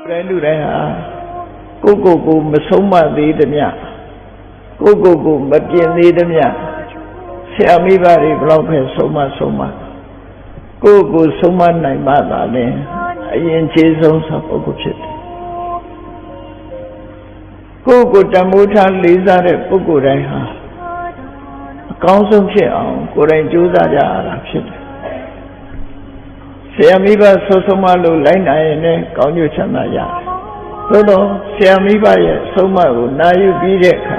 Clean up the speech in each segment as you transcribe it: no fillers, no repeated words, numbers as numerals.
တိုင်းလူတိုင်းဟာကိုမဆုံးမသေးသည်မြကိုမပြင်သေးသည်မြဆရာမိဘတွေဘလောက်ပဲဆုံးမကိုဆုံးမနိုင်မှသာလေအရင်ခြေဆုံးသောပုဂ္ဂိုလ်ဖြစ်တယ်ကိုတမိုးထားလေးစားတဲ့ပုဂ္ဂိုလ်တိုင်းဟာအကောင်းဆုံးဖြစ်အောင်ကိုယ်တိုင်ကြိုးစားကြရတာဖြစ်တယ်ဆရာမိဘဆုံးမလို့လိုက်နိုင်ရင်လည်းကောင်းကျိုးချမ်းသာရတယ်သို့တော့ဆရာမိဘရဲ့ဆုံးမကိုနာယူပြီးတဲ့အခါ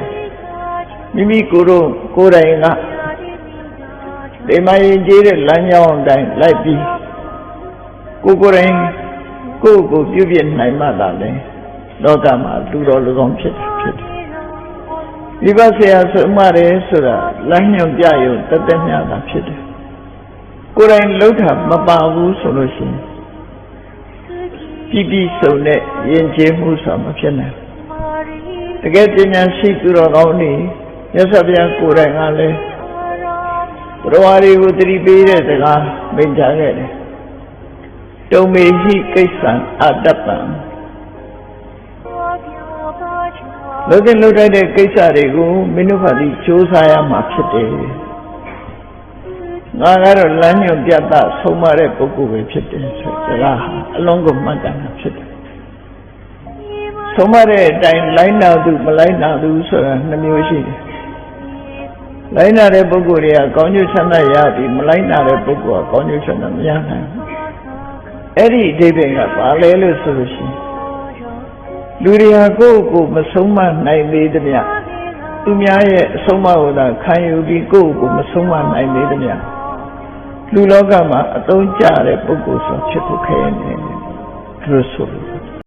မိမိကိုယ်တိုင်ကဒီမှာရင်ကျေးတဲ့လမ်းကြောင်းအတိုင်းလိုက်ပြီးကိုယ်တိုင်ကိုပြုပြနိုင်မှသာလေလောကမှာလူတော်လူကောင်းဖြစ်တယ်မိဘဆရာဆုံးမတယ်ဆိုတာလမ်းညွှန်ပြရုံတသက်များတာဖြစ်တယ်ကိုယ်တိုင်လှုပ်တာမပါဘူးဆိုလို့ရှိရင်ပြည်စုံတဲ့ယဉ်ကျေးမှုဆိုတာမဖြစ်နိုင်တကယ်ပညာရှိသူတော်ကောင်းတွေမြတ်စွာဘုရားကိုယ်တိုင်ကလည်းဘုရားတွေကိုတတိပေးတဲ့စကားမိန့်ကြားခဲ့တယ်တုံမေဟိကိစ္စံအတ္တပံလှုပ်တဲ့ကိစ္စတွေကိုမင်းတို့ကဒီစူးစမ်းရမှာဖြစ်တယ်ငါကတော့လမ်းညွှန်ပြသဆုံးမတဲ့ပုဂ္ဂိုလ်ပဲဖြစ်တယ်ဆိုတော့အလုံးကိုမှတ်တာဖြစ်တယ်ဆုံးမတဲ့အတိုင်းလိုက်နာသူမလိုက်နာသူဆိုတာနှမျိုးရှိတယ်လိုက်နာတဲ့ပုဂ္ဂိုလ်တွေကကောင်းကျိုးချမ်းသာရပြီးမလိုက်နာတဲ့ပုဂ္ဂိုလ်ကကောင်းကျိုးချမ်းသာမရနိုင်ဘူးအဲ့ဒီအဓိပ္ပာယ်ကဘာလဲလို့ဆိုလို့ရှိရင်လူတွေဟာကိုမဆုံးမနိုင်သေးသမျှသူများရဲ့အဆုံးအမကိုသာခံယူပြီးကိုမဆုံးမနိုင်သေးသမျှလူလောကမှာအသုံးကျတဲ့ပုဂ္ဂိုလ်ဆိုဖြစ်ဖို့ခဲနေတယ်လို့ဆိုလို့